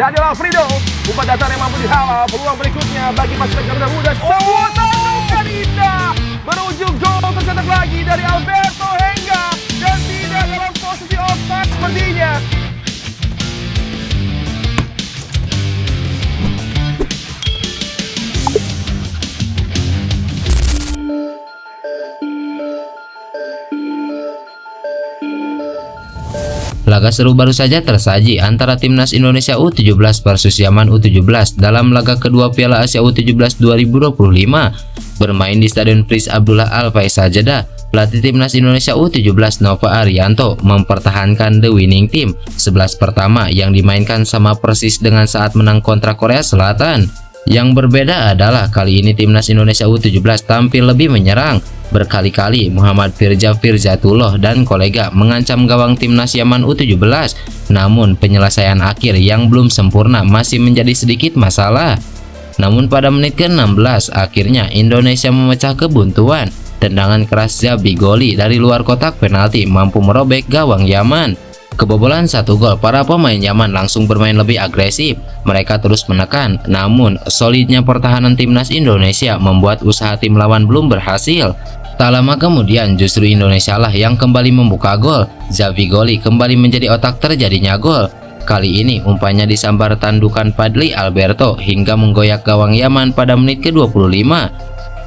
Daniel Alfredo, umpan datar yang mampu dihalau. Peluang berikutnya bagi pasukan Garuda Muda. Sebuah tandukan indah menuju gol tercetak lagi dari Alberto Henga dan tidak dalam posisi offside sepertinya. Laga seru baru saja tersaji antara Timnas Indonesia U17 versus Yaman U17 dalam laga kedua Piala Asia U17 2025 bermain di Stadion Prince Abdullah Al Faisal Jeddah. Pelatih Timnas Indonesia U17 Nova Arianto mempertahankan the winning team 11 pertama yang dimainkan sama persis dengan saat menang kontra Korea Selatan. Yang berbeda adalah kali ini Timnas Indonesia U17 tampil lebih menyerang. Berkali-kali Muhammad Firzatullah dan kolega mengancam gawang Timnas Yaman U17, namun penyelesaian akhir yang belum sempurna masih menjadi sedikit masalah. Namun pada menit ke-16 akhirnya Indonesia memecah kebuntuan. Tendangan keras Zabigoli dari luar kotak penalti mampu merobek gawang Yaman. Kebobolan 1 gol, para pemain Yaman langsung bermain lebih agresif. Mereka terus menekan, namun solidnya pertahanan Timnas Indonesia membuat usaha tim lawan belum berhasil. Tak lama kemudian justru Indonesia lah yang kembali membuka gol. Zabigoli kembali menjadi otak terjadinya gol. Kali ini umpannya disambar tandukan Fadli Alberto hingga menggoyak gawang Yaman pada menit ke-25.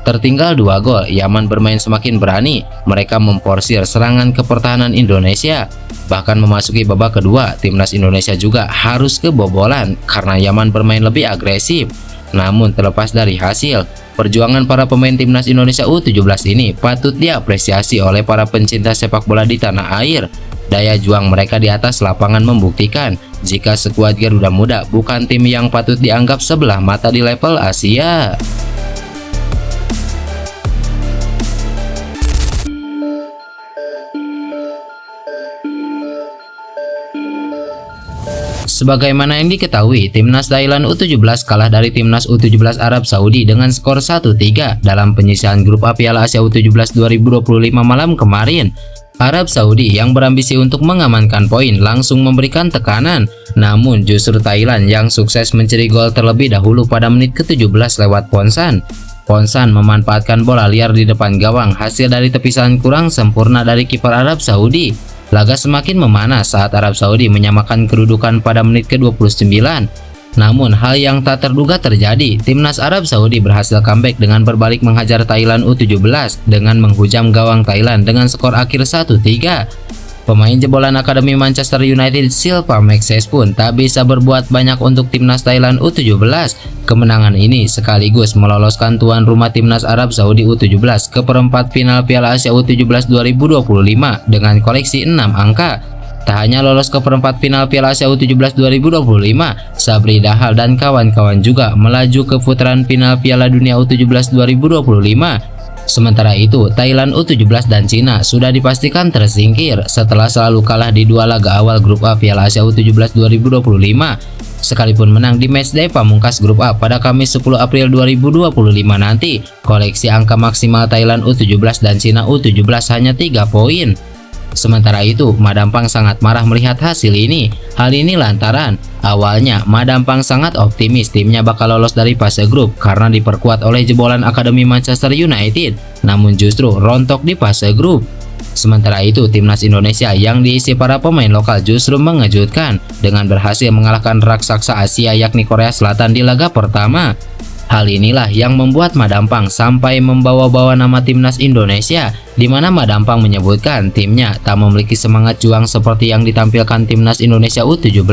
Tertinggal 2 gol, Yaman bermain semakin berani. Mereka memporsir serangan ke pertahanan Indonesia. Bahkan memasuki babak kedua, Timnas Indonesia juga harus kebobolan karena Yaman bermain lebih agresif. Namun terlepas dari hasil, perjuangan para pemain Timnas Indonesia U17 ini patut diapresiasi oleh para pencinta sepak bola di tanah air. Daya juang mereka di atas lapangan membuktikan jika skuad Garuda Muda bukan tim yang patut dianggap sebelah mata di level Asia. Sebagaimana yang diketahui, Timnas Thailand U17 kalah dari Timnas U17 Arab Saudi dengan skor 1-3 dalam penyisihan grup A Piala Asia U17 2025 malam kemarin. Arab Saudi yang berambisi untuk mengamankan poin langsung memberikan tekanan, namun justru Thailand yang sukses mencuri gol terlebih dahulu pada menit ke-17 lewat Ponsan. Ponsan memanfaatkan bola liar di depan gawang hasil dari tepisan kurang sempurna dari kiper Arab Saudi. Laga semakin memanas saat Arab Saudi menyamakan kedudukan pada menit ke-29. Namun hal yang tak terduga terjadi. Timnas Arab Saudi berhasil comeback dengan berbalik menghajar Thailand U17 dengan menghujam gawang Thailand dengan skor akhir 1-3. Pemain jebolan Akademi Manchester United Silva Maxes pun tak bisa berbuat banyak untuk Timnas Thailand U17. Kemenangan ini sekaligus meloloskan tuan rumah Timnas Arab Saudi U17 ke perempat final Piala Asia U17 2025 dengan koleksi 6 angka. Tak hanya lolos ke perempat final Piala Asia U17 2025, Sabri Dahal dan kawan-kawan juga melaju ke putaran final Piala Dunia U17 2025. Sementara itu, Thailand U17 dan Cina sudah dipastikan tersingkir setelah selalu kalah di 2 laga awal grup A Piala Asia U17 2025. Sekalipun menang di matchday pamungkas grup A pada Kamis 10 April 2025 nanti, koleksi angka maksimal Thailand U17 dan Cina U17 hanya 3 poin. Sementara itu, Madampang sangat marah melihat hasil ini. Hal ini lantaran awalnya Madampang sangat optimis timnya bakal lolos dari fase grup karena diperkuat oleh jebolan Akademi Manchester United, namun justru rontok di fase grup. Sementara itu, Timnas Indonesia yang diisi para pemain lokal justru mengejutkan dengan berhasil mengalahkan raksasa Asia yakni Korea Selatan di laga pertama. Hal inilah yang membuat Madampang sampai membawa-bawa nama Timnas Indonesia, di mana Madampang menyebutkan timnya tak memiliki semangat juang seperti yang ditampilkan Timnas Indonesia U17.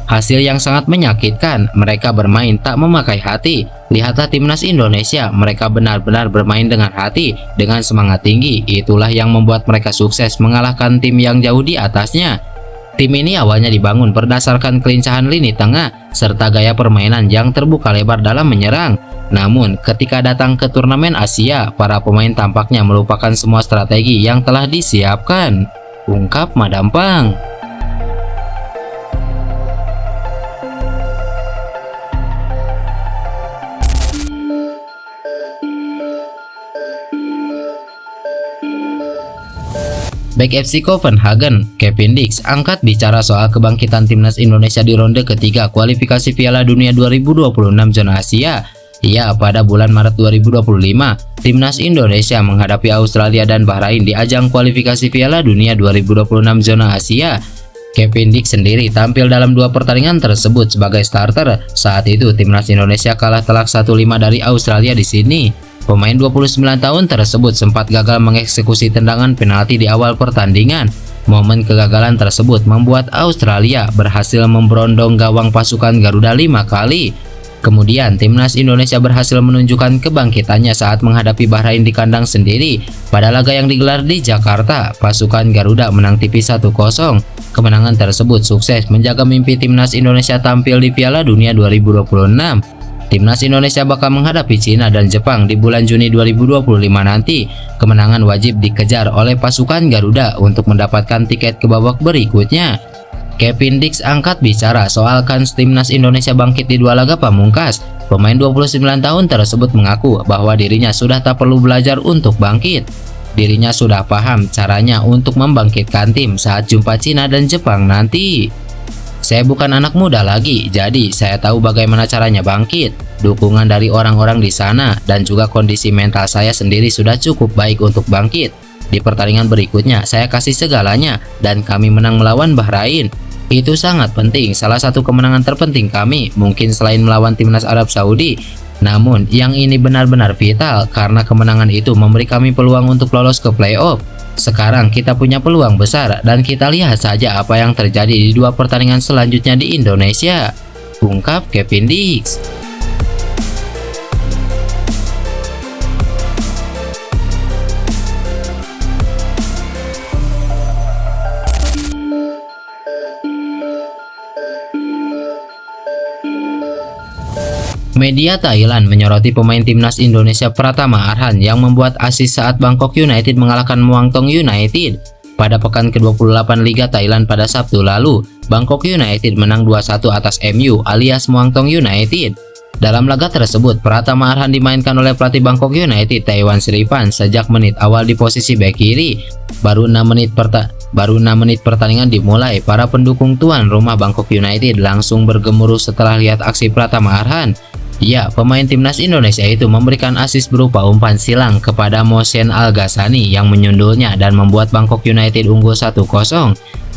Hasil yang sangat menyakitkan, mereka bermain tak memakai hati. Lihatlah Timnas Indonesia, mereka benar-benar bermain dengan hati, dengan semangat tinggi. Itulah yang membuat mereka sukses mengalahkan tim yang jauh di atasnya. Tim ini awalnya dibangun berdasarkan kelincahan lini tengah serta gaya permainan yang terbuka lebar dalam menyerang. Namun ketika datang ke turnamen Asia, para pemain tampaknya melupakan semua strategi yang telah disiapkan, ungkap Madampang. Bek FC Copenhagen, Kevin Dix angkat bicara soal kebangkitan timnas Indonesia di ronde ketiga kualifikasi Piala Dunia 2026 zona Asia. Ya, pada bulan Maret 2025, timnas Indonesia menghadapi Australia dan Bahrain di ajang kualifikasi Piala Dunia 2026 zona Asia. Kevin Dix sendiri tampil dalam 2 pertandingan tersebut sebagai starter. Saat itu timnas Indonesia kalah telak 1-5 dari Australia di Sydney. Pemain 29 tahun tersebut sempat gagal mengeksekusi tendangan penalti di awal pertandingan. Momen kegagalan tersebut membuat Australia berhasil memberondong gawang pasukan Garuda 5 kali. Kemudian timnas Indonesia berhasil menunjukkan kebangkitannya saat menghadapi Bahrain di kandang sendiri. Pada laga yang digelar di Jakarta, pasukan Garuda menang tipis 1-0. Kemenangan tersebut sukses menjaga mimpi timnas Indonesia tampil di Piala Dunia 2026. Timnas Indonesia bakal menghadapi Cina dan Jepang di bulan Juni 2025 nanti. Kemenangan wajib dikejar oleh pasukan Garuda untuk mendapatkan tiket ke babak berikutnya. Kevin Dix angkat bicara soal kans timnas Indonesia bangkit di 2 laga pamungkas. Pemain 29 tahun tersebut mengaku bahwa dirinya sudah tak perlu belajar untuk bangkit. Dirinya sudah paham caranya untuk membangkitkan tim saat jumpa Cina dan Jepang nanti. Saya bukan anak muda lagi, jadi saya tahu bagaimana caranya bangkit. Dukungan dari orang-orang di sana dan juga kondisi mental saya sendiri sudah cukup baik untuk bangkit. Di pertandingan berikutnya, saya kasih segalanya dan kami menang melawan Bahrain. Itu sangat penting, salah satu kemenangan terpenting kami, mungkin selain melawan timnas Arab Saudi. Namun, yang ini benar-benar vital karena kemenangan itu memberi kami peluang untuk lolos ke playoff. Sekarang kita punya peluang besar dan kita lihat saja apa yang terjadi di 2 pertandingan selanjutnya di Indonesia, ungkap Kevin Dix. Media Thailand menyoroti pemain timnas Indonesia Pratama Arhan yang membuat assist saat Bangkok United mengalahkan Muangthong United. Pada pekan ke-28 Liga Thailand pada Sabtu lalu, Bangkok United menang 2-1 atas MU alias Muangthong United. Dalam laga tersebut, Pratama Arhan dimainkan oleh pelatih Bangkok United Taiwan Srivan sejak menit awal di posisi bek kiri. Baru 6 menit pertandingan dimulai, para pendukung tuan rumah Bangkok United langsung bergemuruh setelah lihat aksi Pratama Arhan. Ya, pemain timnas Indonesia itu memberikan assist berupa umpan silang kepada Mohsen Al-Ghassani yang menyundulnya dan membuat Bangkok United unggul 1-0.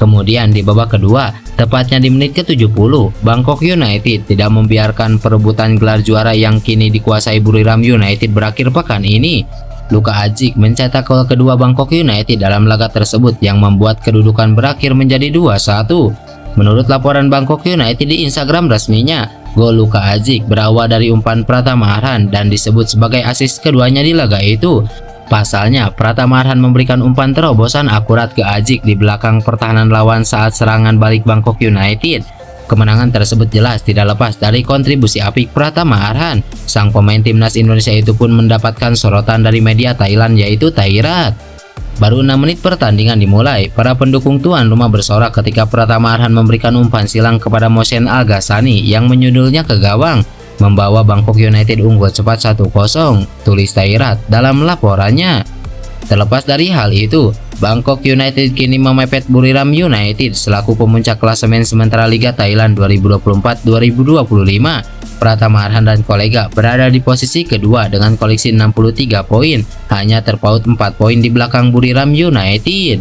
Kemudian di babak kedua, tepatnya di menit ke-70, Bangkok United tidak membiarkan perebutan gelar juara yang kini dikuasai Buriram United berakhir pekan ini. Luka Ajic mencetak gol kedua Bangkok United dalam laga tersebut yang membuat kedudukan berakhir menjadi 2-1. Menurut laporan Bangkok United di Instagram resminya, gol Luka Ajic berawal dari umpan Pratama Arhan dan disebut sebagai assist keduanya di laga itu. Pasalnya, Pratama Arhan memberikan umpan terobosan akurat ke Ajic di belakang pertahanan lawan saat serangan balik Bangkok United. Kemenangan tersebut jelas tidak lepas dari kontribusi apik Pratama Arhan. Sang pemain timnas Indonesia itu pun mendapatkan sorotan dari media Thailand yaitu Thairat. Baru 6 menit pertandingan dimulai, para pendukung tuan rumah bersorak ketika Pratama Arhan memberikan umpan silang kepada Mohsen Al-Ghassani yang menyundulnya ke gawang, membawa Bangkok United unggul cepat 1-0, tulis Thairat dalam laporannya. Terlepas dari hal itu, Bangkok United kini memepet Buriram United selaku pemuncak klasemen sementara Liga Thailand 2024-2025. Pratama Arhan dan kolega berada di posisi kedua dengan koleksi 63 poin, hanya terpaut 4 poin di belakang Buriram United.